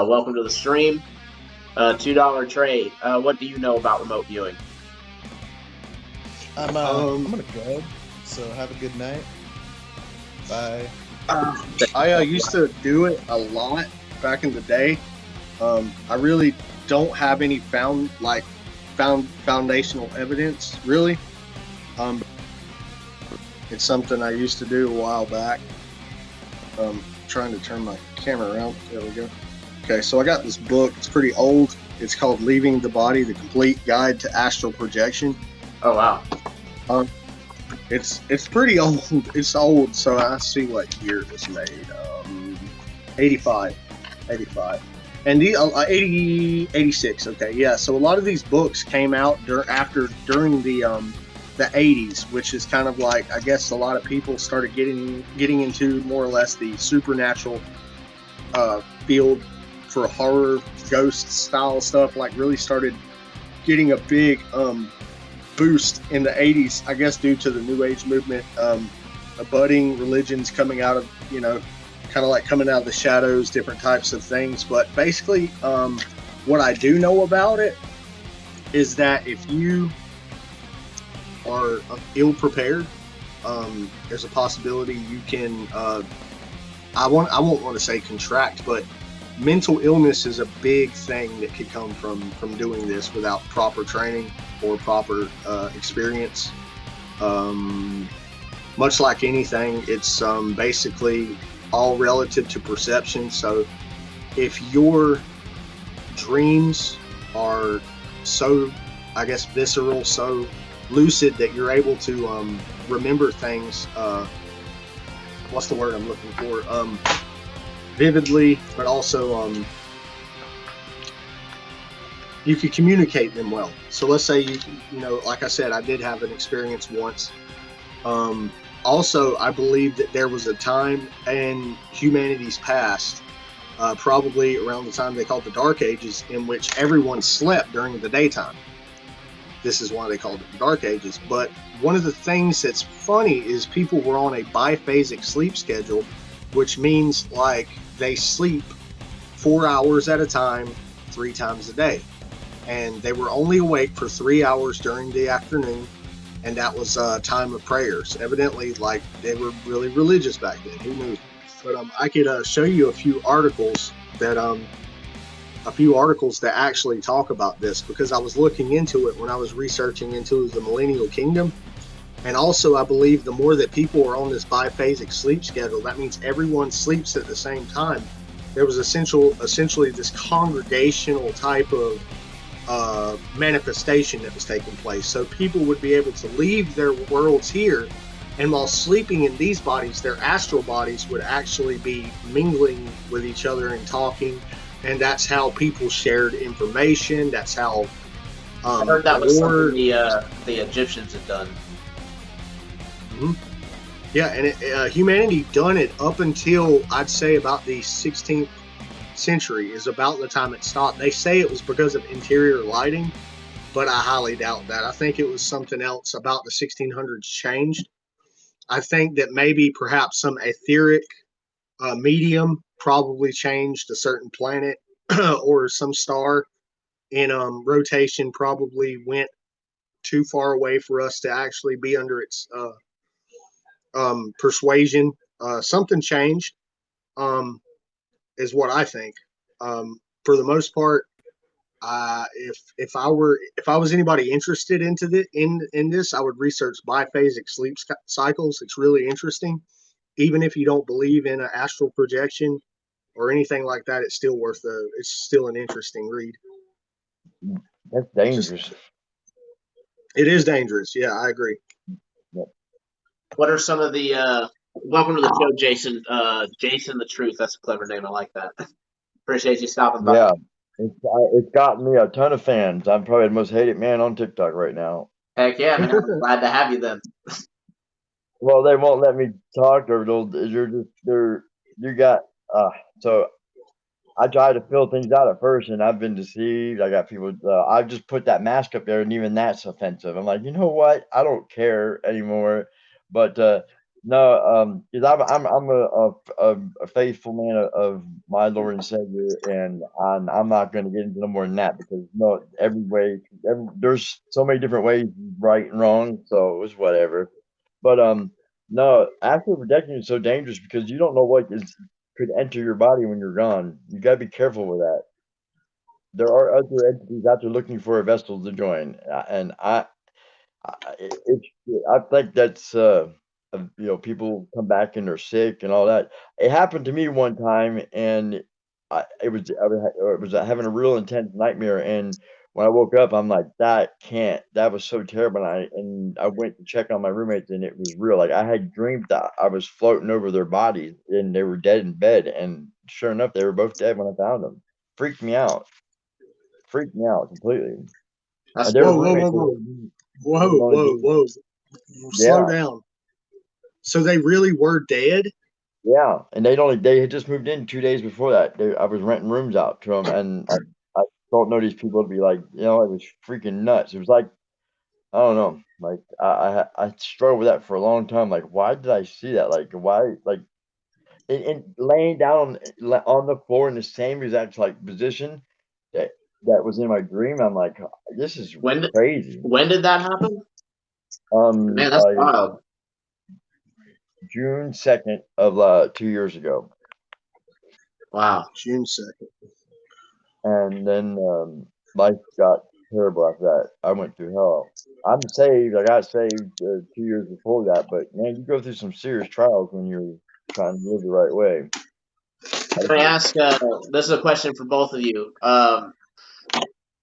Welcome to the stream. $2 trade. What do you know about remote viewing? I'm gonna go. So have a good night. Bye. I used to do it a lot back in the day. I really don't have any foundational evidence really. It's something I used to do a while back. Trying to turn my camera around. There we go. Okay, so I got this book. It's pretty old. It's called Leaving the Body: The Complete Guide to Astral Projection. Oh wow. It's pretty old. It's old, so I see what year it was made. 85. And the 86. Okay, yeah. So a lot of these books came out during the 80s, which is kind of like, I guess, a lot of people started getting into more or less the supernatural field for horror, ghost style stuff. Like really started getting a big boost in the 80s, I guess, due to the New Age movement, budding religions coming out of, kind of like coming out of the shadows, different types of things. But basically, what I do know about it is that if you are ill prepared, there's a possibility you can, I won't want to say contract, but mental illness is a big thing that could come from doing this without proper training or proper experience. Much like anything, it's basically all relative to perception. So if your dreams are so, I guess, visceral, so lucid that you're able to remember things, what's the word I'm looking for? Vividly, but also you could communicate them well. So let's say you know, like I said, I did have an experience once. Also, I believe that there was a time in humanity's past, probably around the time they called the Dark Ages, in which everyone slept during the daytime. This is why they called it the Dark Ages. But one of the things that's funny is people were on a biphasic sleep schedule, which means like they sleep 4 hours at a time, 3 times a day. And they were only awake for 3 hours during the afternoon, and that was time of prayers. Evidently, like, they were really religious back then. Who knew? But I could show you a few articles that actually talk about this, because I was looking into it when I was researching into the Millennial Kingdom. And also, I believe the more that people are on this biphasic sleep schedule, that means everyone sleeps at the same time. There was essentially this congregational type of manifestation that was taking place. So people would be able to leave their worlds here, and while sleeping in these bodies, their astral bodies would actually be mingling with each other and talking. And that's how people shared information. That's how I heard that was something the Egyptians had done. Mm-hmm. Yeah, and humanity done it up until, I'd say, about the 16th century is about the time it stopped. They say it was because of interior lighting, but I highly doubt that. I think it was something else about the 1600s changed. I think that maybe perhaps some etheric medium probably changed a certain planet or some star in rotation, probably went too far away for us to actually be under its persuasion. Something changed, is what I think. For the most part, if I was anybody interested into in this, I would research biphasic sleep cycles. It's really interesting. Even if you don't believe in an astral projection or anything like that, it's still it's still an interesting read. That's dangerous. It is dangerous. Yeah, I agree. Yep. What are some of the welcome to the show, Jason? Jason the Truth. That's a clever name. I like that. Appreciate you stopping by. Yeah, it's gotten me a ton of fans. I'm probably the most hated man on TikTok right now. Heck yeah, man. I'm glad to have you then. Well, they won't let me talk, or so I try to fill things out at first, and I've been deceived. I got people. I've just put that mask up there, and even that's offensive. I'm like, you know what? I don't care anymore. But No, because I'm a faithful man of my Lord and Savior, and I'm not going to get into no more than that because no, there's so many different ways, right and wrong, so it was whatever. But no, astral projection is so dangerous because you don't know what could enter your body when you're gone. You got to be careful with that. There are other entities out there looking for a vessel to join, and it's I think that's people come back and they're sick and all that. It happened to me one time, and I was having a real intense nightmare, and when I woke up, I'm like, that was so terrible. And I went to check on my roommates, and it was real. Like I had dreamed that I was floating over their bodies, and they were dead in bed, and sure enough, they were both dead when I found them. Freaked me out. Freaked me out completely. That's And they were Whoa, whoa, whoa, roommates. whoa, They had whoa, only whoa, been, whoa! Slow yeah. down. So they really were dead? Yeah, and they had just moved in 2 days before that. I was renting rooms out to them, and I don't know these people to be like, it was freaking nuts. It was like, I don't know, like I struggled with that for a long time. Like, why did I see that? Like, why, like, and laying down on the floor in the same exact like position that that was in my dream. I'm like, this is when did crazy. when did that happen? Um, Man, that's uh, wild. June 2nd of 2 years ago. Wow. June 2nd. And then life got terrible after that. I went through hell. I'm saved. I got saved 2 years before that, but man, you go through some serious trials when you're trying to live the right way. Let me ask. This is a question for both of you.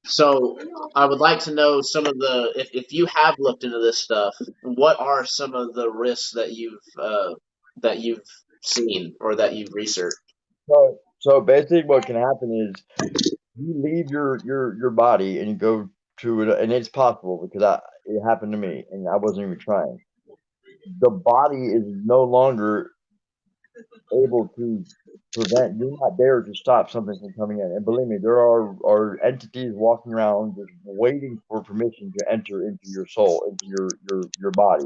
So I would like to know some of the if you have looked into this stuff, what are some of the risks that you've seen or that you've researched? So basically, what can happen is you leave your body and you go to it, and it's possible because it happened to me, and I wasn't even trying. The body is no longer able to prevent you're not there to stop something from coming in. And believe me, there are entities walking around just waiting for permission to enter into your soul, into your body.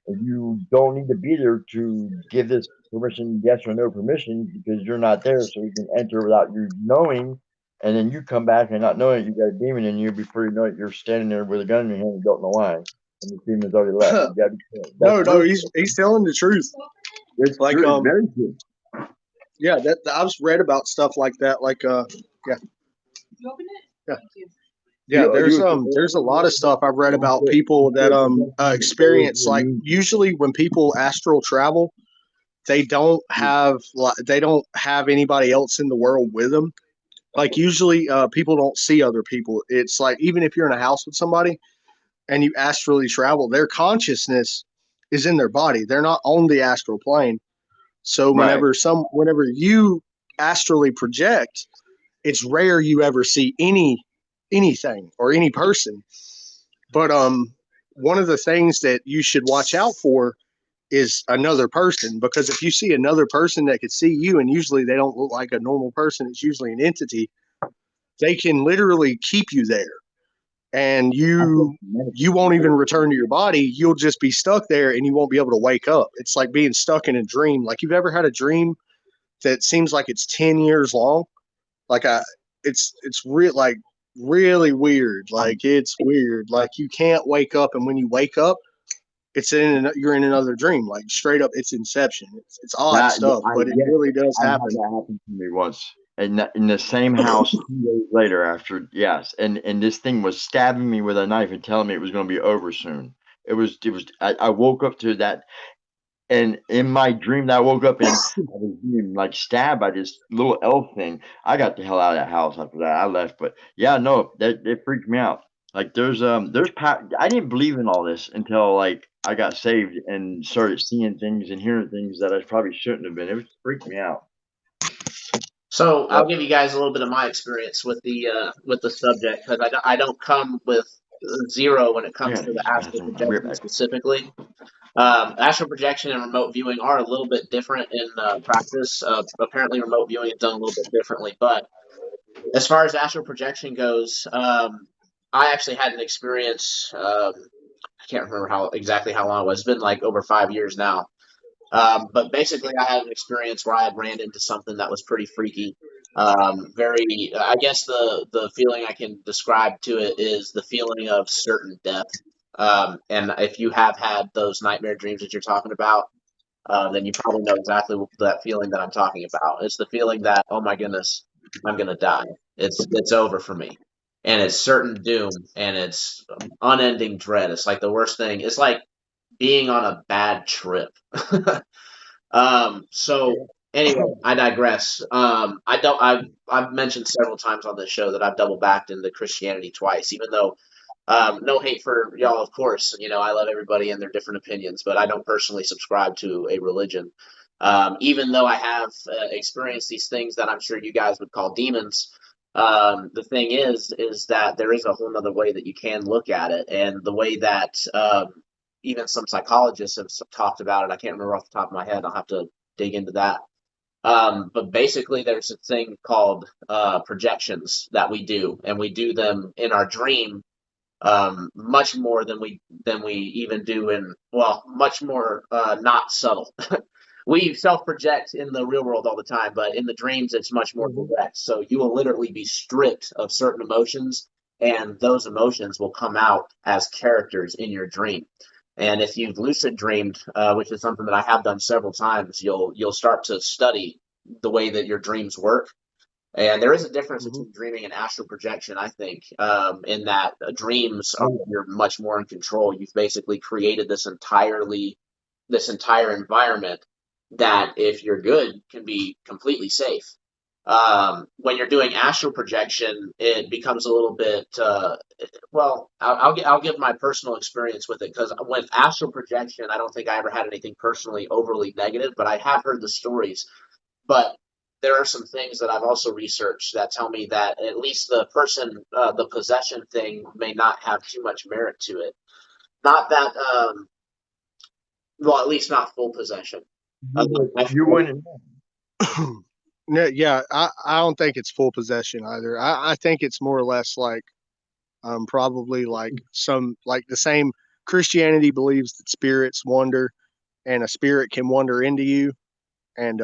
And you don't need to be there to give this permission, yes or no permission, because you're not there, so you can enter without you knowing. And then you come back and not knowing it, you got a demon in you. Before you know it, you're standing there with a gun in your hand. You don't know why, and the demon's already left. You got to be careful. That's No, the no, real. he's telling the truth. It's Like true. It's very true. yeah, that I've read about stuff like that. Like yeah, You open it? yeah, Thank you. yeah. You There's a lot of stuff I've read about people that experience, like usually when people astral travel, they don't have anybody else in the world with them. Like usually people don't see other people. It's like even if you're in a house with somebody and you astrally travel, their consciousness is in their body. They're not on the astral plane. So Right. whenever you astrally project, it's rare you ever see anything or any person. But one of the things that you should watch out for is another person, because if you see another person that could see you, and usually they don't look like a normal person, it's usually an entity, they can literally keep you there, and you won't even return to your body. You'll just be stuck there and you won't be able to wake up. It's like being stuck in a dream. Like you've ever had a dream that seems like it's 10 years long? Like it's real, like really weird. Like it's weird. Like you can't wake up, and when you wake up, you're in another dream. Like straight up, it's Inception. It's odd That stuff, I but it yes, really does I had happen. that happen to me once in the same house 2 days later after yes, and this thing was stabbing me with a knife and telling me it was going to be over soon. It was I woke up to that, and in my dream that I woke up in, I was being like stabbed by this little elf thing. I got the hell out of that house after that. I left, but yeah, no, that it freaked me out. Like I didn't believe in all this until like I got saved and started seeing things and hearing things that I probably shouldn't have been. It was freaked me out. So I'll Yep. give you guys a little bit of my experience with the subject because I don't come with zero when it I comes gotta to the use the astral bathroom. I'll be right projection back. specifically. Astral projection and remote viewing are a little bit different in practice. Apparently, remote viewing is done a little bit differently. But as far as astral projection goes, I actually had an experience. I can't remember exactly how long it was. It's been like over 5 years now. But basically, I had an experience where I had ran into something that was pretty freaky. I guess the feeling I can describe to it is the feeling of certain death. And if you have had those nightmare dreams that you're talking about, then you probably know exactly that feeling that I'm talking about. It's the feeling that, oh my goodness, I'm gonna die. It's over for me, and it's certain doom, and it's unending dread. It's like the worst thing. It's like being on a bad trip. So anyway, I digress. I've mentioned several times on this show that I've double backed into Christianity twice, even though no hate for y'all, of course. You know, I love everybody and their different opinions, but I don't personally subscribe to a religion. Even though I have experienced these things that I'm sure you guys would call demons, the thing is that there is a whole other way that you can look at it, and the way that even some psychologists have talked about it. I can't remember off the top of my head. I'll have to dig into that. But basically, there's a thing called projections that we do, and we do them in our dream much more than we even do in, well, much more not subtle. We self project in the real world all the time, but in the dreams it's much more direct. So you will literally be stripped of certain emotions, and those emotions will come out as characters in your dream. And if you've lucid dreamed, which is something that I have done several times, you'll start to study the way that your dreams work, and there is a difference Mhm. between dreaming and astral projection, I think, in that dreams are you're much more in control. You've basically created this entire environment that, if you're good, can be completely safe. When you're doing astral projection, it becomes a little bit. Well, I'll give my personal experience with it, because with astral projection, I don't think I ever had anything personally overly negative, but I have heard the stories. But there are some things that I've also researched that tell me that at least the possession thing may not have too much merit to it. Not that, well, at least not full possession. You wouldn't. No, yeah, I don't think it's full possession either. I think it's more or less like probably like some like the same. Christianity believes that spirits wander, and a spirit can wander into you, and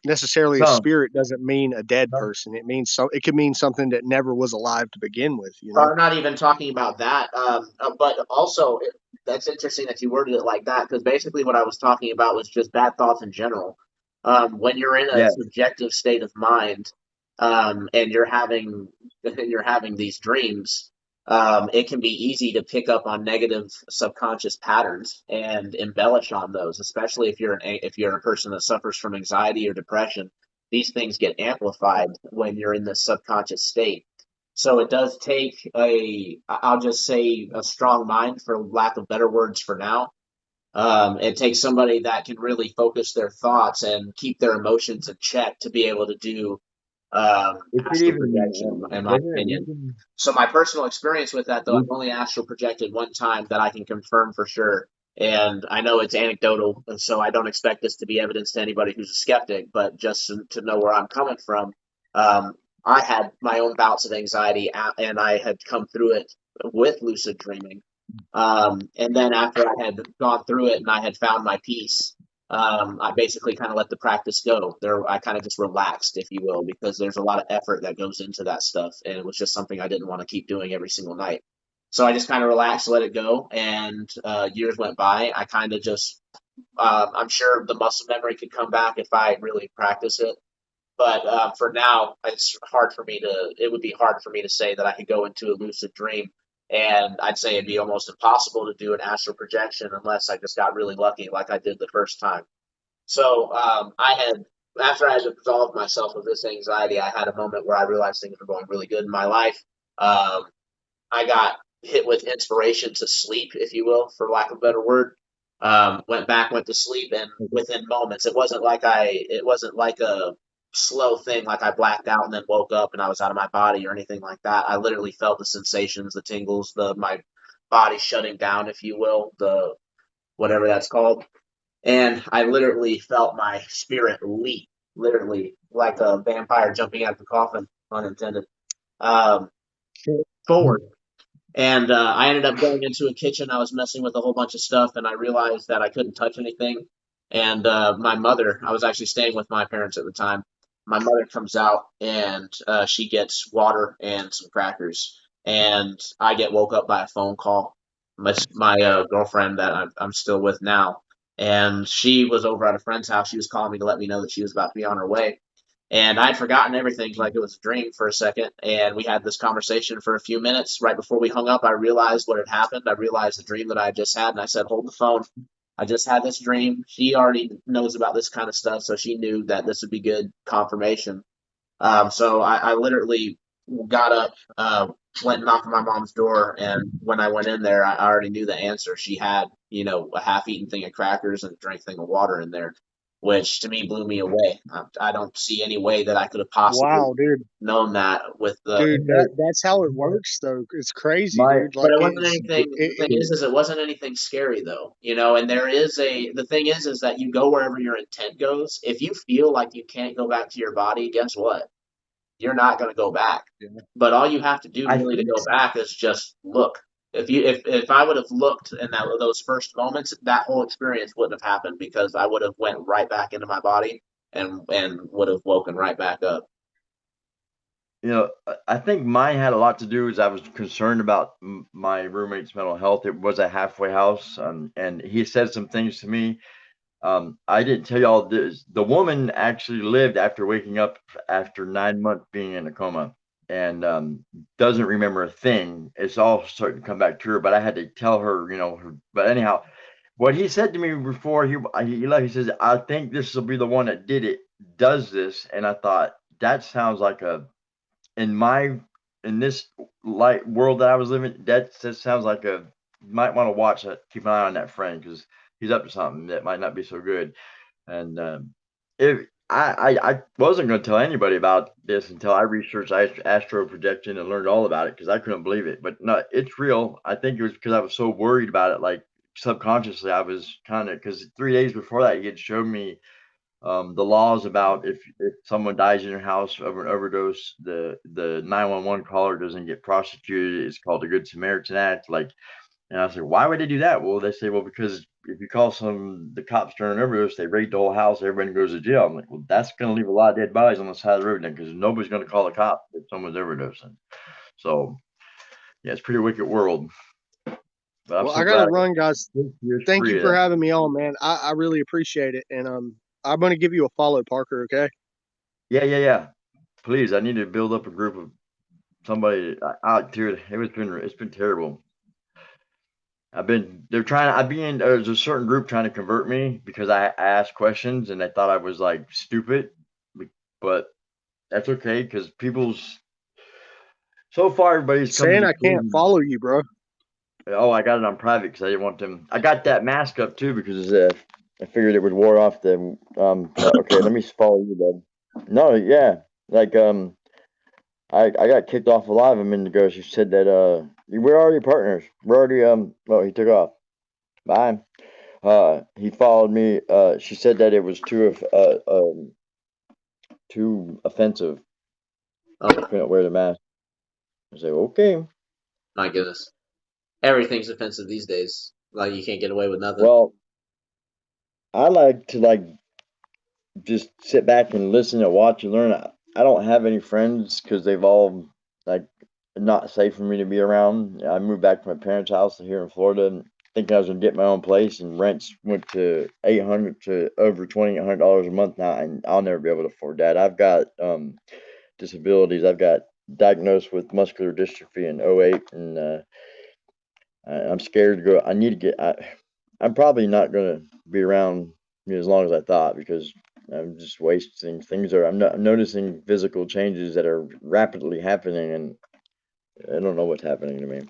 necessarily a Some. spirit doesn't mean a dead person. It means it could mean something that never was alive to begin with. You know. I'm not even talking about that. But also, that's interesting that you worded it like that, because basically what I was talking about was just bad thoughts in general. When you're in a Yeah. subjective state of mind, and you're having these dreams, it can be easy to pick up on negative subconscious patterns and embellish on those, especially if you're a person that suffers from anxiety or depression. These things get amplified when you're in this subconscious state. So it does take I'll just say, a strong mind, for lack of better words for now. It takes somebody that can really focus their thoughts and keep their emotions in check to be able to do It could astral even, projection, in my doesn't it opinion. even, So my personal experience with that, though, I've we, only astral projected one time that I can confirm for sure. And I know it's anecdotal, and so I don't expect this to be evidence to anybody who's a skeptic, but just to know where I'm coming from. Um, I had my own bouts of anxiety, and I had come through it with lucid dreaming. And then after I had gone through it and I had found my peace, I basically kind of let the practice go. I kind of just relaxed, if you will, because there's a lot of effort that goes into that stuff, and it was just something I didn't want to keep doing every single night. So I just kind of relaxed, let it go, and years went by. I kind of just, I'm sure the muscle memory could come back if I really practice it. But for now, it would be hard for me to say that I could go into a lucid dream. And I'd say it'd be almost impossible to do an astral projection unless I just got really lucky, like I did the first time. So after I had absolved myself of this anxiety, I had a moment where I realized things were going really good in my life. Um, I got hit with inspiration to sleep, if you will, for lack of a better word. Went to sleep, and within moments, it wasn't like a slow thing, like I blacked out and then woke up and I was out of my body or anything like that. I literally felt the sensations, the tingles, my body shutting down, if you will, the whatever that's called. And I literally felt my spirit leap, literally like a vampire jumping out of the coffin, unintended, um, forward. And I ended up going into a kitchen. I was messing with a whole bunch of stuff, and I realized that I couldn't touch anything. And my mother, I was actually staying with my parents at the time. My mother comes out and she gets water and some crackers, and I get woke up by a phone call. My girlfriend that I'm still with now, and she was over at a friend's house. She was calling me to let me know that she was about to be on her way. And I'd forgotten everything like it was a dream for a second. And we had this conversation for a few minutes. Right before we hung up, I realized what had happened. I realized the dream that I had just had. And I said, hold the phone. I just had this dream. She already knows about this kind of stuff. So she knew that this would be good confirmation. So I literally got up, went and knocked on my mom's door, and when I went in there, I already knew the answer. She had, a half-eaten thing of crackers and a drink thing of water in there, which to me blew me away. I don't see any way that I could have possibly Wow, dude. known that with the. Dude, Okay, that's how it works though. It's crazy, my dude. But Like it wasn't it's anything. The thing is it wasn't anything scary though, And there is the thing is that you go wherever your intent goes. If you feel like you can't go back to your body, guess what? You're not going to go back. yeah. But all you have to do I really to think go back is just look. If I would have looked in those first moments, that whole experience wouldn't have happened because I would have went right back into my body and would have woken right back up. I think mine had a lot to do is I was concerned about my roommate's mental health. It was a halfway house, and he said some things to me. I didn't tell y'all this. The woman actually lived after waking up after 9 months being in a coma, and doesn't remember a thing. It's all starting to come back to her, but I had to tell her, but anyhow, what he said to me before he left, he says, "I think this will be the one that does this," and I thought that sounds like in my in this light world that I was living, that sounds like you might want to watch that, keep an eye on that friend because he's up to something that might not be so good. And if I wasn't going to tell anybody about this until I researched astro projection and learned all about it because I couldn't believe it. But no, it's real. I think it was because I was so worried about it. Like subconsciously, I was kind of because 3 days before that, he had showed me the laws about if someone dies in your house of an overdose, the 911 caller doesn't get prosecuted. It's called the Good Samaritan Act. Like, and I was like, why would they do that? Well, they say, well, because if you call the cops during an overdose, they raid the whole house, everybody goes to jail. I'm like, well, that's going to leave a lot of dead bodies on the side of the road then, because nobody's going to call the cops if someone's overdosing. So, yeah, it's a pretty wicked world. But I'm Well, so I gotta glad run, guys. I got 6 years Thank you free of for that. having me on, man. I really appreciate it. And I'm gonna give you a follow, Parker, okay? Yeah, yeah, yeah. Please, I need to build up a group of somebody out, dude. It's been terrible. They're trying to, there's a certain group trying to convert me because I asked questions and they thought I was like stupid, but that's okay because so far everybody's come to Saying the I can't conclusion. follow you, bro. Oh, I got it on private because I didn't want them. I got that mask up too because I figured it would ward off them. But okay, let me follow you, bud. No, yeah, like I got kicked off a lot of them minute ago. She said that we're already partners. We're already oh, he took off. Bye. He followed me. She said that it was too offensive. I Oh couldn't wear the mask. I said, okay. my goodness, everything's offensive these days. Like you can't get away with nothing. Well, I like to just sit back and listen and watch and learn. I don't have any friends because they've all like not safe for me to be around. I moved back to my parents' house here in Florida, and thinking I was gonna get my own place, and rents went to 800 to over $2,800 a month now, and I'll never be able to afford that. I've got disabilities. I've got diagnosed with muscular dystrophy in '08, and I'm scared to go. I need to get. I'm probably not gonna be around as long as I thought because I'm just wasting things. I'm noticing physical changes that are rapidly happening, and I don't know what's happening to me.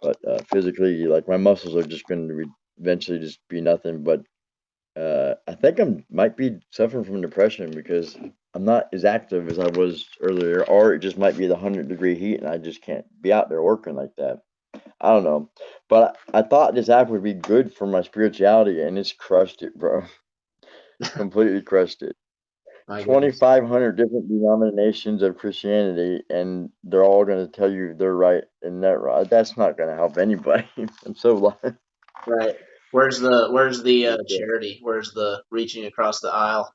But physically, like my muscles are just going to eventually just be nothing. But I think might be suffering from depression because I'm not as active as I was earlier, or it just might be the 100-degree heat, and I just can't be out there working like that. I don't know, but I thought this app would be good for my spirituality, and it's crushed it, bro. Completely crushed it. My goodness. 2,500 different denominations of Christianity, and they're all going to tell you they're right and that right. That's not going to help anybody. I'm so lost. Right. Where's the It's, charity? Where's the reaching across the aisle?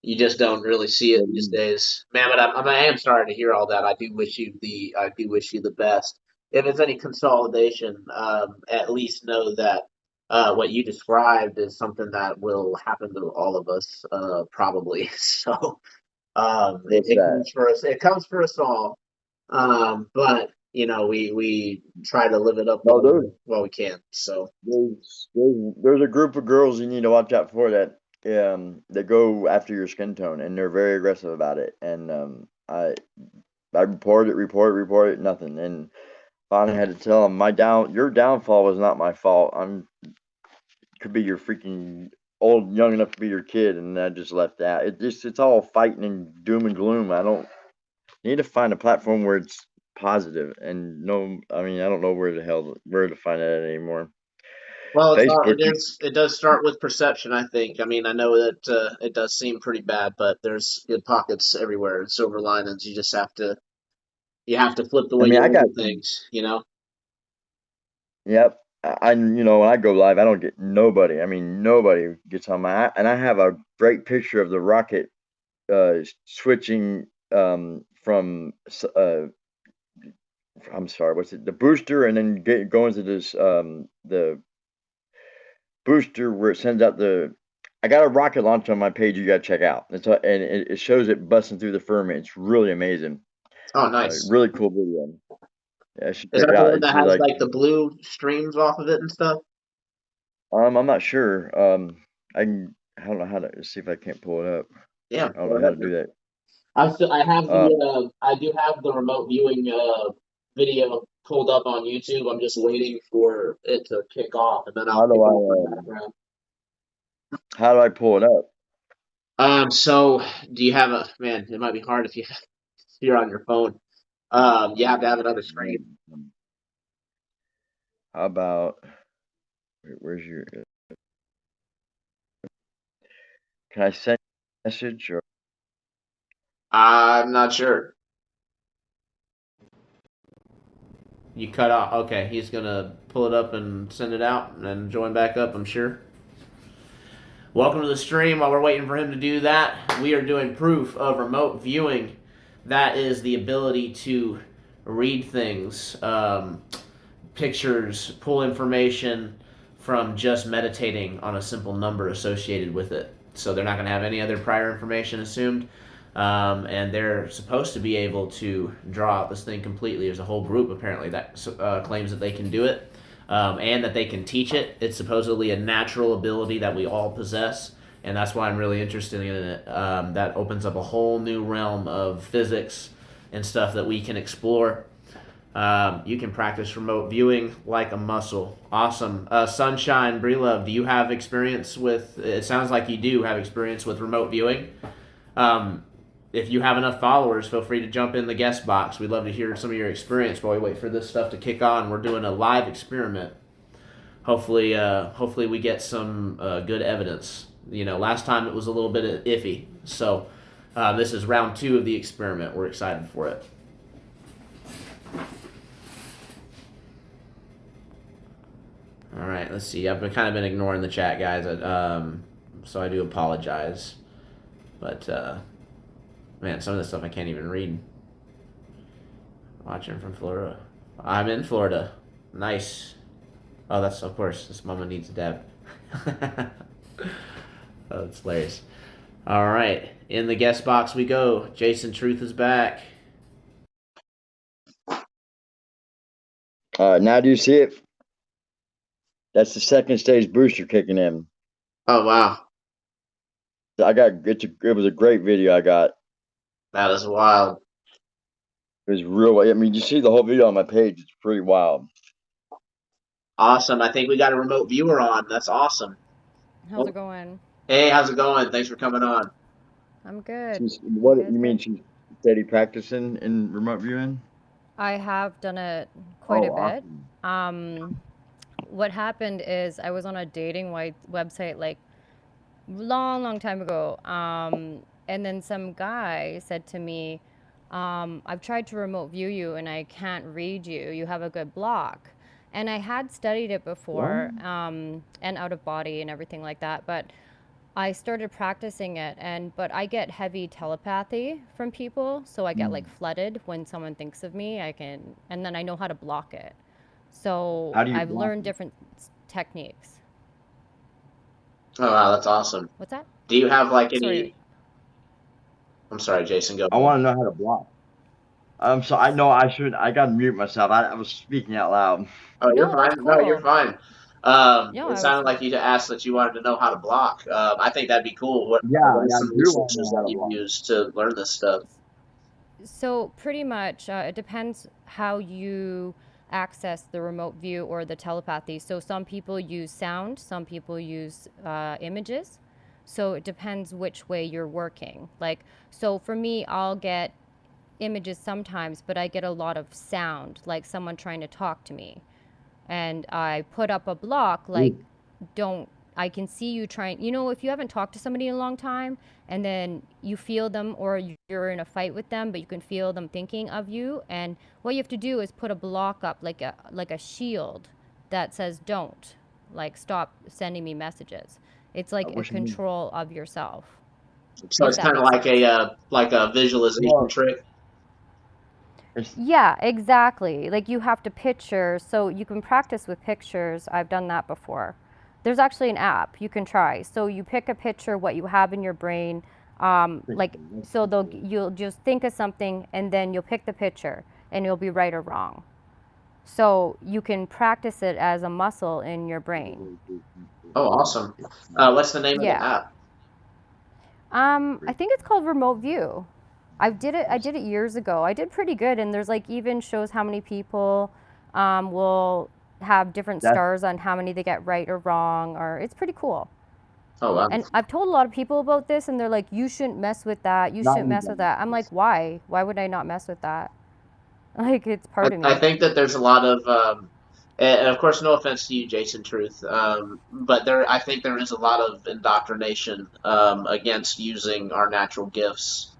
You just don't really see it these um, days, man. But I am sorry to hear all that. I do wish you the best. If there's any consolidation, at least know that what you described is something that will happen to all of us, probably. So what's it that? comes for us. It comes for us all. But you know, we try to live it up No, while we can. So there's a group of girls you need to watch out for that go after your skin tone, and they're very aggressive about it. And I report it, nothing. And finally had to tell them your downfall was not my fault. Could be your freaking old young enough to be your kid, and I just left that. It's all fighting and doom and gloom. I don't need to find a platform where it's positive and no. I mean, I don't know where to find that anymore. well, Facebook. it does start with perception, I think. I mean, I know that it does seem pretty bad, but there's good pockets everywhere and silver linings. You have to flip the I way mean, you I look got at some. things, you know. Yep. When I go live, I don't get nobody. I mean, nobody gets on and I have a great picture of the rocket switching from I'm sorry, what's it? The booster, and then going to this the booster where it sends out the. I got a rocket launch on my page. You got to check out. And it shows it busting through the firmament. It's really amazing. Oh, nice. Really cool video. Yeah, I should Is check that it the out. one It's that has like like the blue streams off of it and stuff? I'm not sure. I don't know how to see if I can't pull it up. Yeah, I don't know pull it how up, to do man. that. Uh, I do have the remote viewing video pulled up on YouTube. I'm just waiting for it to kick off, and then I'll how do kick I off my background. how do I pull it up? So do you have a man? It might be hard if you're on your phone. You have to have another screen. How about where's your? Can I send a message or? I'm not sure. You cut off. Okay, he's gonna pull it up and send it out, and then join back up. I'm sure. Welcome to the stream. While we're waiting for him to do that, we are doing proof of remote viewing. That is the ability to read things, pictures, pull information from just meditating on a simple number associated with it. So they're not going to have any other prior information assumed. And they're supposed to be able to draw out this thing completely. There's a whole group apparently that claims that they can do it, and that they can teach it. It's supposedly a natural ability that we all possess, and that's why I'm really interested in it. That opens up a whole new realm of physics and stuff that we can explore. You can practice remote viewing like a muscle. Awesome. Sunshine, Breelove, do you have experience with? It sounds like you do have experience with remote viewing. Um, if you have enough followers, feel free to jump in the guest box. We'd love to hear some of your experience while we wait for this stuff to kick on. We're doing a live experiment. Hopefully we get some good evidence. You know, last time it was a little bit iffy, so this is round 2 of the experiment. We're excited for it. All right, let's see. I've kind of been ignoring the chat, guys, so I do apologize. But man, some of this stuff I can't even read. Watching from Florida. I'm in Florida. Nice. Oh, that's of course. This mama needs a dab. Oh, that's hilarious. All right, in the guest box we go. Jason Truth is back. Now do you see it? That's the second stage booster kicking in. Oh wow, It was a great video I got. that is wild. It was real. I mean, you see the whole video on my page. It's pretty wild. Awesome. I think we got a remote viewer on. That's awesome. How's it Oh, going? hey, how's it going? Thanks for coming on. I'm good. You What guys you mean good? she's steady practicing in remote viewing? I have done it quite a Oh, bit. awesome. What happened is I was on a dating website like long time ago. And then some guy said to me, I've tried to remote view you and I can't read you. You have a good block. And I had studied it before, and out of body and everything like that, but I started practicing it, but I get heavy telepathy from people, so I get like flooded when someone thinks of me. And then I know how to block it. So How do you I've block learned it? different techniques. Oh wow, that's awesome. What's that? Do you have like Sorry. any? I'm sorry, Jason. Go I ahead. want to know how to block. So I know I should. I got to mute myself. I was speaking out loud. Oh, you're No, that's fine. No, you're cool. fine. No, It I was sounded like you asked that you wanted to know how to block. I think that'd be cool. What Yeah, are yeah, I some do want to resources know how that to you've block. used to learn this stuff? So pretty much, it depends how you access the remote view or the telepathy. So some people use sound, some people use images. So it depends which way you're working. Like, so for me, I'll get images sometimes, but I get a lot of sound, like someone trying to talk to me. And I put up a block, like, Ooh, don't, I can see you trying, you know, if you haven't talked to somebody in a long time and then you feel them or you're in a fight with them, but you can feel them thinking of you. And what you have to do is put a block up, like a shield that says, don't, like, stop sending me messages. It's like a what you mean? control of yourself, So if it's that kind of makes sense. like a visualization Well, trick. it's Yeah, exactly. Like you have to picture, so you can practice with pictures. I've done that before. There's actually an app you can try. So you pick a picture, what you have in your brain. Like, so you'll just think of something and then you'll pick the picture and you'll be right or wrong. So you can practice it as a muscle in your brain. Oh, awesome. What's the name of the Yeah. app? I think it's called Remote View. I did it years ago. I did pretty good, and there's like even shows how many people will have different That's stars on how many they get right or wrong, or it's pretty cool. Oh wow. And I've told a lot of people about this, and they're like, "You shouldn't mess with that. You not shouldn't only mess with that." I'm like, "Why? Why would I not mess with that? Like, it's part of I me." think that there's a lot of, and of course, no offense to you, Jason Truth, but I think there is a lot of indoctrination against using our natural gifts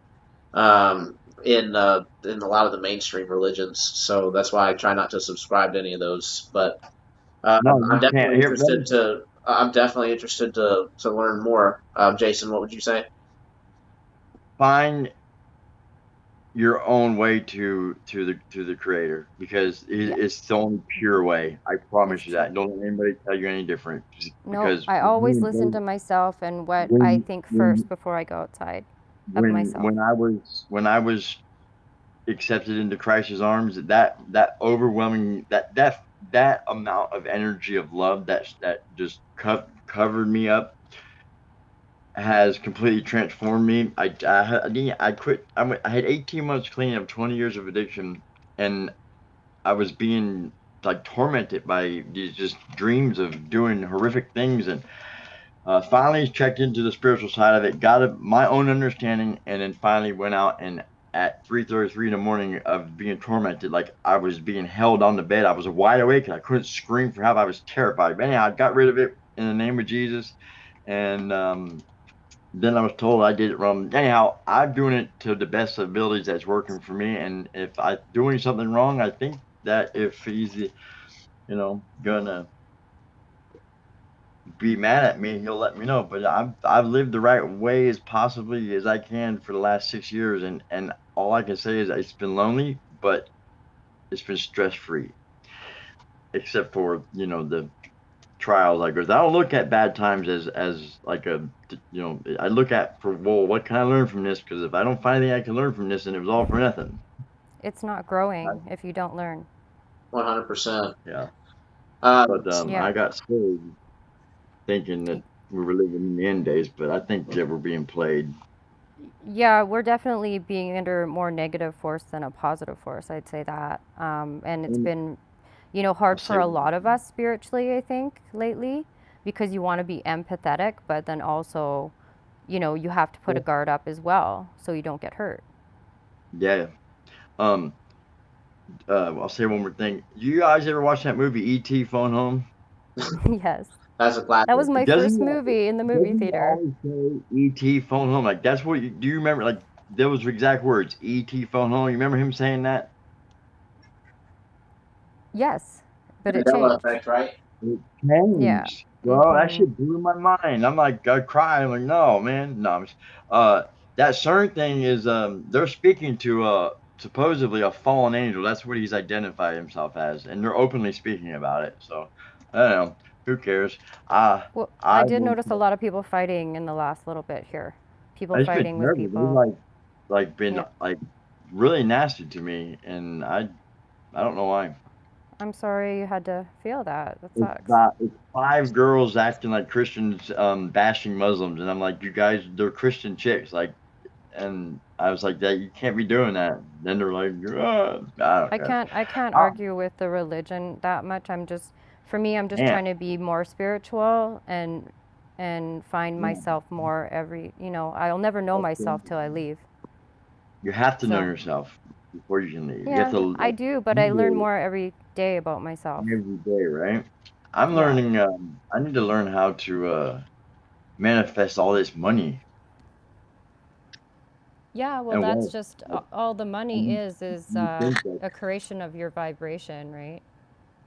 in a lot of the mainstream religions. So that's why I try not to subscribe to any of those. But no, you can't hear. I'm definitely interested to learn more. Jason, what would you say? Find your own way to the creator because Yeah, it's the only pure way. I it's promise you true. that. Don't let anybody tell you any different. No, Because I always listen to myself and what I when think when first before I go outside of myself. when I was accepted into Christ's arms, that overwhelming that amount of energy of love that just covered me up has completely transformed me. I quit. I had 18 months clean of 20 years of addiction, and I was being like tormented by these just dreams of doing horrific things, and finally checked into the spiritual side of it, got my own understanding, and then finally went out and at 3:33 in the morning of being tormented, like I was being held on the bed. I was wide awake and I couldn't scream for help. I was terrified. But anyhow, I got rid of it in the name of Jesus, and then I was told I did it wrong. Anyhow, I'm doing it to the best abilities that's working for me. And if I'm doing something wrong, I think that if he's, gonna be mad at me, he'll let me know. But I've lived the right way as possibly as I can for the last 6 years, and all I can say is it's been lonely, but it's been stress free, except for the trials I go through. I don't look at bad times as like I look at for well, what can I learn from this? Because if I don't find anything I can learn from this, then it was all for nothing. It's not I, growing if you don't learn. 100%. yeah, Um, but Yeah. I got scared thinking that we were living in the end days, but I think that we're being played. Yeah, we're definitely being under more negative force than a positive force. I'd say that. And it's And been, hard I'll for say a lot of us spiritually, I think, lately, because you want to be empathetic, but then also, you have to put a guard up as well so you don't get hurt. yeah. Um, I'll say one more thing. You guys ever watch that movie E.T. Phone Home? Yes. that's a That was classic. my Doesn't first it, movie in the movie doesn't it theater. always say E.T. Phone Home? Like that's what do you remember? Like those exact words, E.T. Phone Home. You remember him saying that? Yes. but it Mandela changed. effect, right? It Yeah. changed. Bro, that Mm-hmm. shit blew my mind. I'm like, I cry. I'm like, no, man, no. That CERN thing is, they're speaking to supposedly a fallen angel. That's what he's identified himself as, and they're openly speaking about it. So, I don't know. Who cares? Well, I I did will. notice a lot of people fighting in the last little bit here. People It's been fighting with terrible. They've people. been Yeah. like really nasty to me, and I don't know why. I'm sorry you had to feel that. That It's sucks. about it's 5 girls acting like Christians, bashing Muslims, and I'm like, "You guys, they're Christian chicks." Like, and I was like, "That you can't be doing that." Then they're like, I don't care. I can't Oh, argue with the religion that much. For me, I'm just man, trying to be more spiritual and find yeah, myself more I'll never know that's myself till I dangerous. leave. You have to know So, yourself before you can leave. You have yeah, to I like do, but I learn you more every day about myself. every day, right? I'm Yeah. learning. I need to learn how to manifest all this money Yeah, well, and that's wealth. just Like, all the money is you think that a creation of your vibration, right?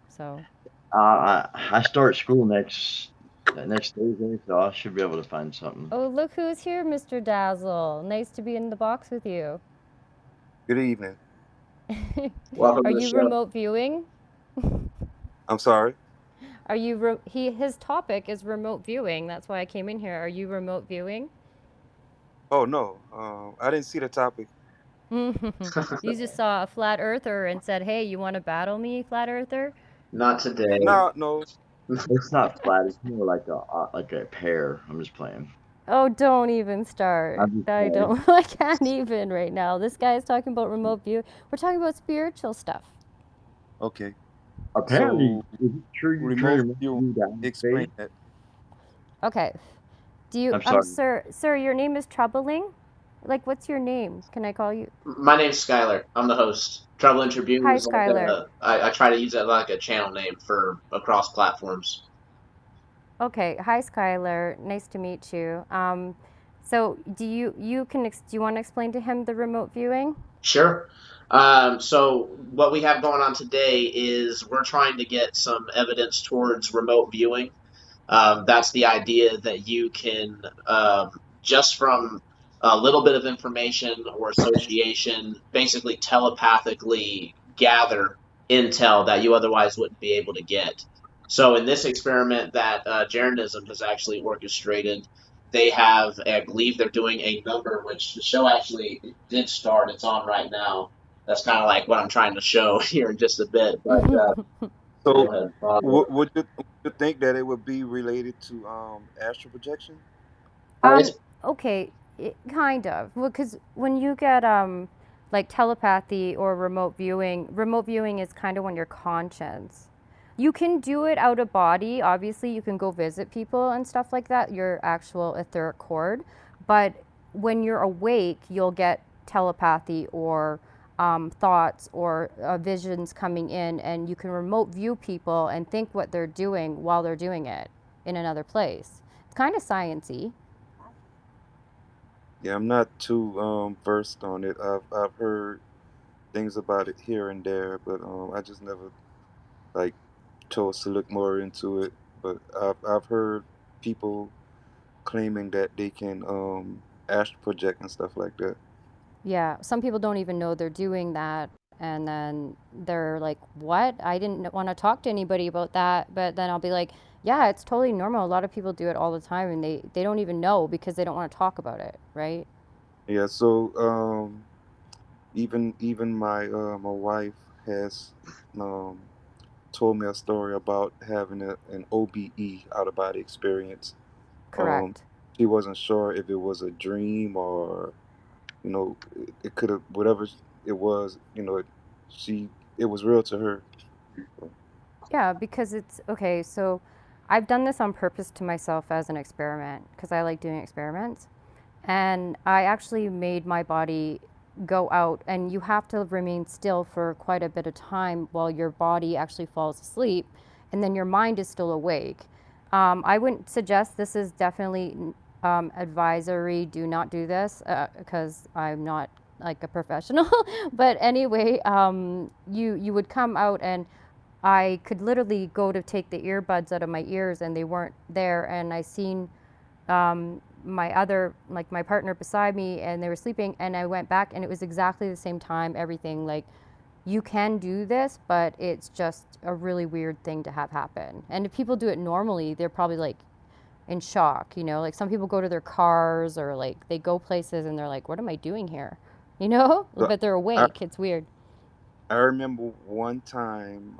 So, I start school next Thursday, so I should be able to find something. oh, look who's here, Mr. Dazzle. Nice to be in the box with you. Good evening. Welcome Are to the you show. remote viewing? I'm sorry. His topic is remote viewing. That's why I came in here. Are you remote viewing? Oh no, I didn't see the topic. You just saw a flat earther and said, "Hey, you want to battle me, flat earther?" Not today. No, no. It's not flat. It's more like a pear. I'm just playing. Oh, don't even start. I'm just I playing. don't. I can't even right now. This guy is talking about remote view. We're talking about spiritual stuff. Okay. Apparently, So is it true you can remote view. remove down Explain space? that. Okay. Do you? I'm sorry. Sir. Your name is Troubling. Like, what's your name? Can I call you? My name's Skylar. I'm the host. Trouble in Tribune Hi, is like Skylar. I try to use that like a channel name for across platforms. Okay. Hi, Skylar. Nice to meet you. So do you want to explain to him the remote viewing? Sure. So what we have going on today is we're trying to get some evidence towards remote viewing. That's the idea that you can just from a little bit of information or association, basically telepathically gather intel that you otherwise wouldn't be able to get. So in this experiment that Jeranism has actually orchestrated, they have, I believe they're doing a number, which the show actually did start. It's on right now. That's kind of like what I'm trying to show here in just a bit. But go So ahead. would you think that it would be related to astral projection? Um, It's okay, kind of. Well, because when you get like telepathy or remote viewing is kind of when you're conscious. You can do it out of body. Obviously, you can go visit people and stuff like that, your actual etheric cord. But when you're awake, you'll get telepathy or thoughts or visions coming in, and you can remote view people and think what they're doing while they're doing it in another place. It's kind of sciency. Yeah, I'm not too versed on it. I've heard things about it here and there, but I just never like chose to look more into it. But I've heard people claiming that they can astral project and stuff like that. Yeah, some people don't even know they're doing that. And then they're like, what? I didn't want to talk to anybody about that. But then I'll be like, yeah, it's totally normal. A lot of people do it all the time and they don't even know because they don't want to talk about it, right? Yeah, so even my wife has um told me a story about having an OBE, out of body experience. Um, Correct. she wasn't sure if it was a dream or it could have whatever it was. It was real to her. So, Yeah, because it's okay. So I've done this on purpose to myself as an experiment because I like doing experiments. And I actually made my body go out, and you have to remain still for quite a bit of time while your body actually falls asleep, and then your mind is still awake. I wouldn't suggest this is definitely advisory. Do not do this because I'm not like a professional. But anyway, you would come out and I could literally go to take the earbuds out of my ears and they weren't there. And I seen my other, like my partner beside me, and they were sleeping. And I went back and it was exactly the same time, everything. Like, you can do this, but it's just a really weird thing to have happen. And if people do it normally, they're probably like in shock, you know? Like some people go to their cars or like they go places and they're like, what am I doing here? You know? So But they're I awake. It's weird. I remember one time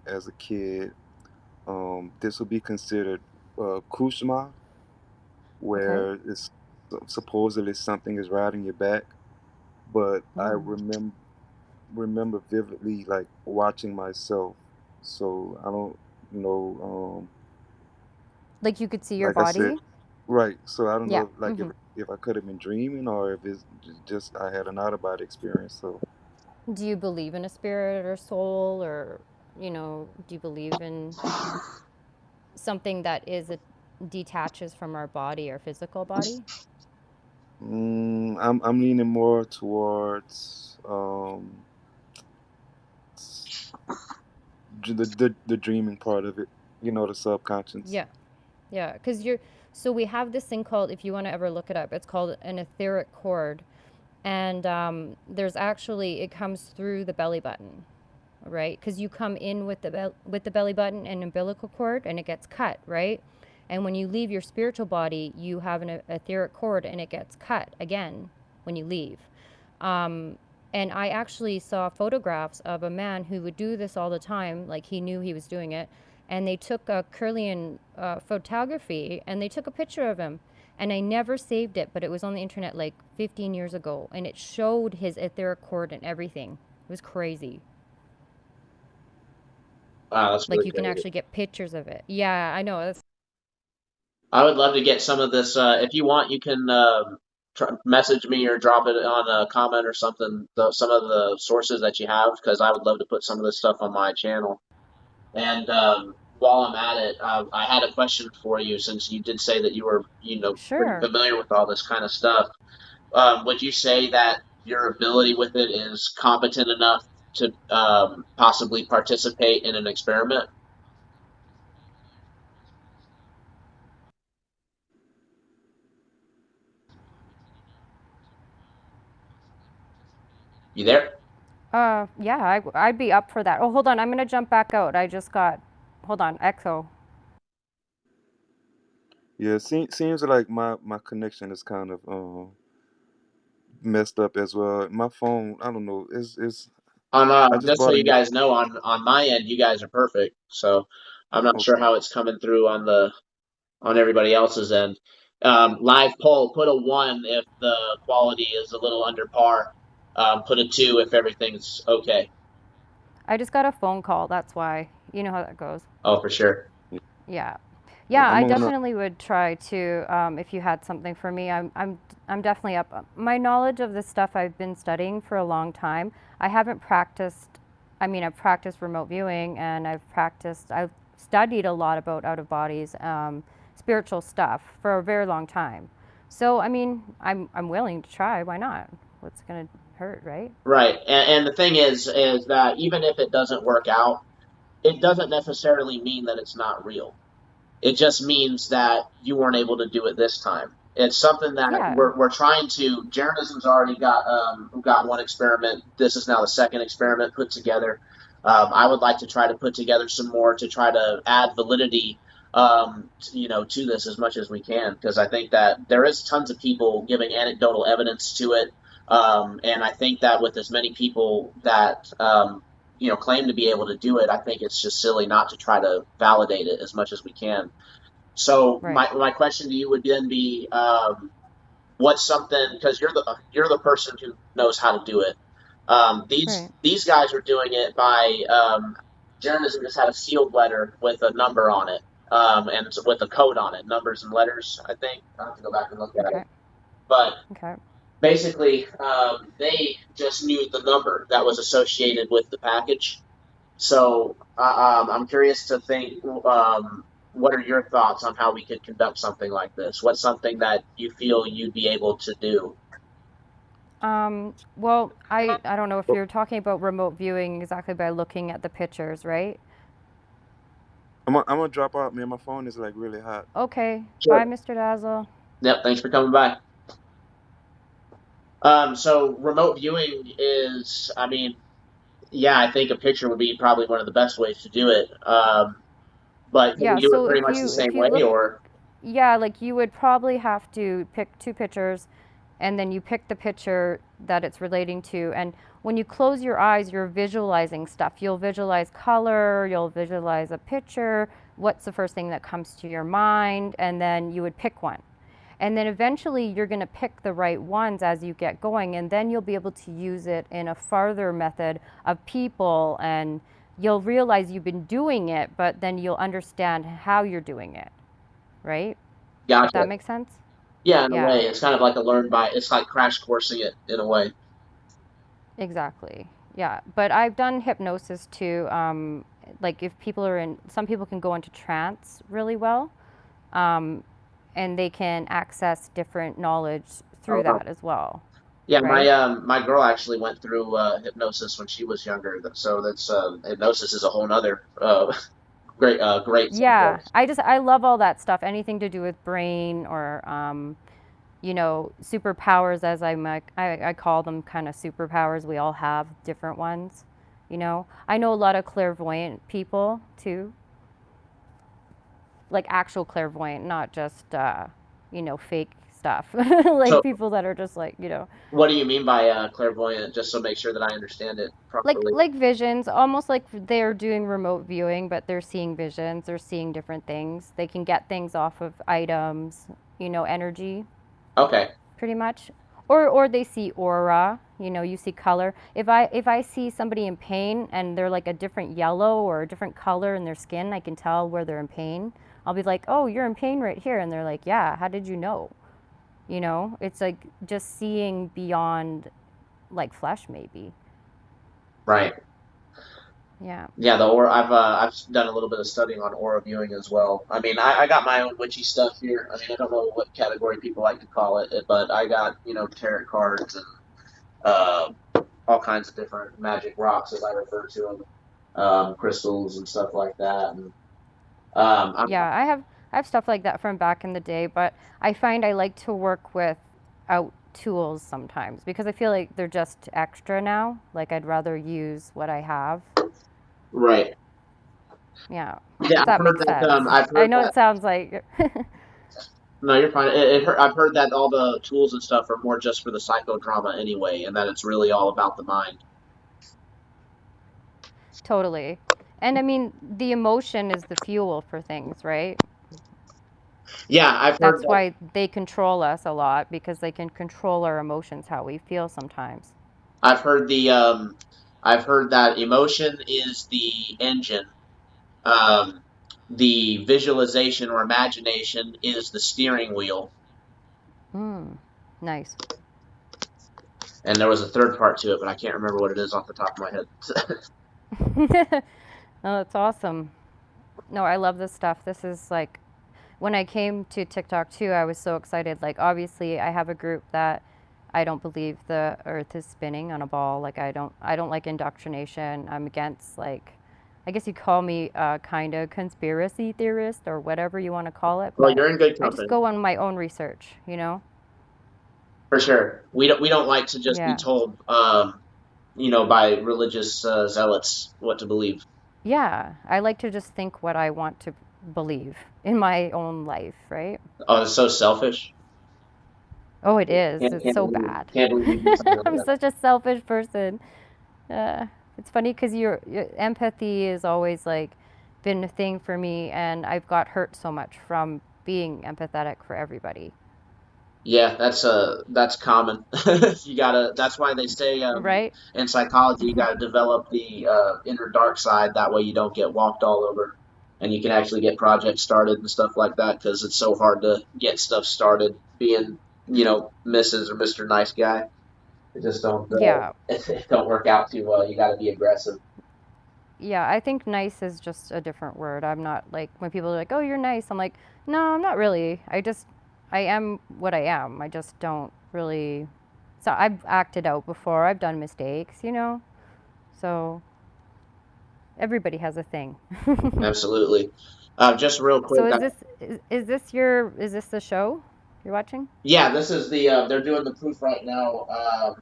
as a kid, this would be considered kushma, Okay. where it's supposedly something is riding your back. But I Mm. remember vividly like watching myself. So I don't know. Like you could see your Like I said, body? right. So I don't Yeah. know, like Hmm. if I could have been dreaming or if it's just I had an out of body experience. So Do you believe in a spirit or soul, or, do you believe in something that detaches from our body, our physical body? I'm leaning more towards the dreaming part of it. You know, the subconscious. Yeah. Yeah, because so we have this thing called, if you want to ever look it up, it's called an etheric cord. And there's actually, it comes through the belly button, right? Because you come in with with the belly button and umbilical cord, and it gets cut, right? And when you leave your spiritual body, you have an etheric cord, and it gets cut again when you leave. Um, and I actually saw photographs of a man who would do this all the time, like he knew he was doing it. And they took a Kirlian photography and they took a picture of him. And I never saved it, but it was on the internet like 15 years ago. And it showed his etheric cord and everything. It was crazy. Wow, that's Like really you can crazy. actually get pictures of it. Yeah, I know. I would love to get some of this. If you want, you can message me or drop it on a comment or something. Some of the sources that you have, because I would love to put some of this stuff on my channel. And while I'm at it, I had a question for you, since you did say that you were, pretty Sure. familiar with all this kind of stuff. Would you say that your ability with it is competent enough to possibly participate in an experiment? You there? Yeah, I'd be up for that. Oh, hold on. I'm going to jump back out. I just got, hold on, echo. Yeah, seems like my connection is kind of messed up as well. My phone, I don't know, is I just Just so bought a you new. guys know, on my end, you guys are perfect. So I'm not sure Okay. how it's coming through on everybody else's end. Live poll: put a one if the quality is a little under par. Put a two if everything's okay. I just got a phone call. That's why. You know how that goes. Oh, for sure. Yeah, Yeah. Yeah, I'm I gonna. definitely would try to, if you had something for me. I'm definitely up. My knowledge of this stuff I've been studying for a long time. I haven't practiced, I mean, I've practiced remote viewing and I've studied a lot about out of bodies, spiritual stuff for a very long time. So, I mean, I'm willing to try. Why not? What's going to hurt, right? Right. And the thing is that even if it doesn't work out, it doesn't necessarily mean that it's not real. It just means that you weren't able to do it this time. It's something that Yeah. we're trying to. Jeranism's already got one experiment. This is now the second experiment put together. I would like to try to put together some more to try to add validity, to this as much as we can, because I think that there is tons of people giving anecdotal evidence to it, and I think that with as many people that claim to be able to do it, I think it's just silly not to try to validate it as much as we can. So Right. my question to you would then be, what's something, because you're the person who knows how to do it. These Right. these guys are doing it by Jeranism just had a sealed letter with a number on it, and with a code on it, numbers and letters. I think I have to go back and look at it, Okay. but Okay. basically, they just knew the number that was associated with the package. So I'm curious to think, what are your thoughts on how we could conduct something like this? What's something that you feel you'd be able to do? Well, I don't know if you're talking about remote viewing exactly by looking at the pictures, right? I'm gonna drop out, man. My phone is like really hot. Okay. Bye, Sure. Mr. Dazzle. Yep. Thanks for coming by. So remote viewing is, I mean, yeah, I think a picture would be probably one of the best ways to do it. But can Yeah, we do it so pretty if much the you same if you way, look, or yeah, like you would probably have to pick two pictures and then you pick the picture that it's relating to. And when you close your eyes, you're visualizing stuff. You'll visualize color, you'll visualize a picture, what's the first thing that comes to your mind, and then you would pick one. And then eventually you're going to pick the right ones as you get going, and then you'll be able to use it in a farther method of people, and you'll realize you've been doing it, but then you'll understand how you're doing it, right? If that gotcha? makes sense? Yeah, in a Yeah, way, it's kind of like a learn by. It's like crash coursing it in a way. exactly. Yeah, but I've done hypnosis too. Like if people are in, some people can go into trance really well, um, and they can access different knowledge Oh, through wow. that as well, Yeah, my right? my girl actually went through hypnosis when she was younger. So that's hypnosis is a whole nother great Yeah, subject. I love all that stuff. Anything to do with brain or superpowers, as I call them, kind of superpowers. We all have different ones. I know a lot of clairvoyant people too, like actual clairvoyant, not just fake stuff. Like So people that are just what do you mean by clairvoyant? Just so make sure that I understand it like properly. like visions, almost like they're doing remote viewing, but they're seeing visions. They're seeing different things. They can get things off of items, energy, Okay, pretty much. Or they see aura, you see color. If I see somebody in pain and they're like a different yellow or a different color in their skin, I can tell where they're in pain. I'll be like, "Oh, you're in pain right here." And they're like, "Yeah, how did you know?" It's like just seeing beyond like flesh maybe. right. Yeah. Yeah, the aura. I've done a little bit of studying on aura viewing as well. I mean, I got my own witchy stuff here. I mean, I don't know what category people like to call it, but I got tarot cards and uh, all kinds of different magic rocks, as I refer to them, crystals and stuff like that. And I'm Yeah, I have stuff like that from back in the day, but I find I like to work with out tools sometimes because I feel like they're just extra now. Like I'd rather use what I have. right. Yeah, Yeah, if I've that heard makes that. sense. I've I heard know that. it sounds like No, you're fine. I've heard that all the tools and stuff are more just for the psychodrama anyway, and that it's really all about the mind. totally. And I mean, the emotion is the fuel for things, right? Yeah, I've heard That's that. why they control us a lot because they can control our emotions, how we feel sometimes. I've heard the. I've heard that emotion is the engine. Um, the visualization or imagination is the steering wheel, Mm, nice. and there was a third part to it, but I can't remember what it is off the top of my head. Oh, that's awesome. No, I love this stuff. This is like when I came to TikTok too, I was so excited. Like obviously I have a group that I don't believe the earth is spinning on a ball. Like I don't like indoctrination. I'm against like I guess you call me a kind of conspiracy theorist or whatever you want to call it, Well, but you're in good I just company go on my own research. for sure. We don't like to just be Yeah. told, by religious zealots what to believe. Yeah, I like to just think what I want to believe in my own life, right? Oh, it's so selfish. Oh, it is. Can't It's can't so believe bad. can't believe you do something like I'm that. such a selfish person. It's funny because your empathy is always like been a thing for me, and I've got hurt so much from being empathetic for everybody, Yeah, that's common. You gotta. That's why they say right? in psychology you gotta develop the inner dark side. That way you don't get walked all over, and you can actually get projects started and stuff like that. Because it's so hard to get stuff started. Being Mrs. or Mr. Nice Guy, it just don't Yeah, it don't work out too well. You gotta be aggressive. yeah. I think nice is just a different word. I'm not like when people are like, "Oh, you're nice." I'm like, "No, I'm not really. I am what I am. I just don't really So I've acted out before. I've done mistakes, you know. So everybody has a thing. Absolutely. Just real So quick, is this the show you're watching? yeah, this is the they're doing the proof right now.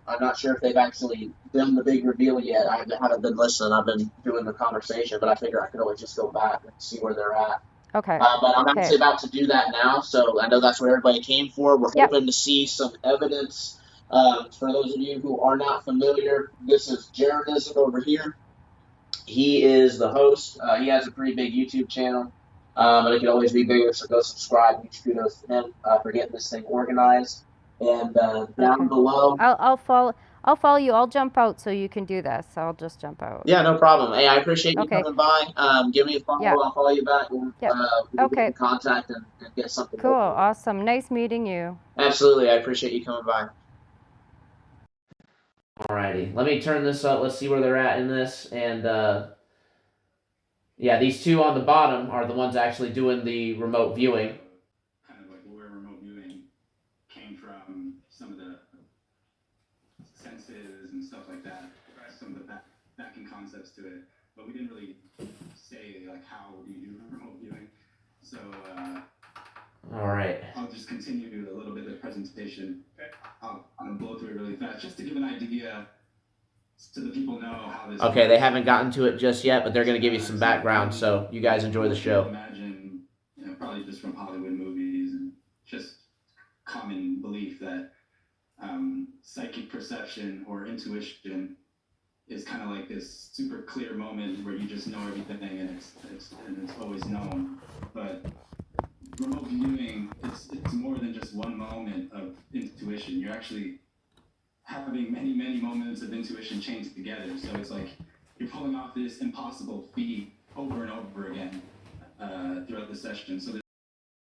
I'm not sure if they've actually done the big reveal yet. I haven't been listening. I've been doing the conversation, but I figure I could always just go back and see where they're at. Okay. But I'm Okay. actually about to do that now, so I know that's what everybody came for. We're Yep. hoping to see some evidence. For those of you who are not familiar, this is Jeranism over here. He is the host. He has a pretty big YouTube channel, but it could always be bigger. So go subscribe. Huge kudos to him for getting this thing organized. And down Okay. below, I'll follow. I'll follow you. I'll jump out so you can do this. I'll just jump out. yeah, no problem. Hey, I appreciate you Okay. coming by. Give me a Yeah. follow. I'll follow you back. Yep. We'll get Okay. in contact and get something Cool. working. Awesome. Nice meeting you. Absolutely. I appreciate you coming by. Alrighty. Let me turn this up. Let's see where they're at in this. And yeah, these two on the bottom are the ones actually doing the remote viewing. Kind of like where remote viewing came from, some of the senses and stuff like that, some of the backing concepts to it. But we didn't really say like how do you do remote viewing. So All right. I'll just continue a little bit of the presentation. I'm gonna blow through it really fast just to give an idea so the people know how this. Okay, they haven't gotten to it just yet, but they're going to give you some background, so you guys enjoy the show. Imagine, probably just from Hollywood movies and just common belief that psychic perception or intuition is kind of like this super clear moment where you just know everything and it's always known. But remote viewing, it's more than just one moment of intuition. You're actually having many moments of intuition chained together. So it's like you're pulling off this impossible feat over and over again throughout the session. So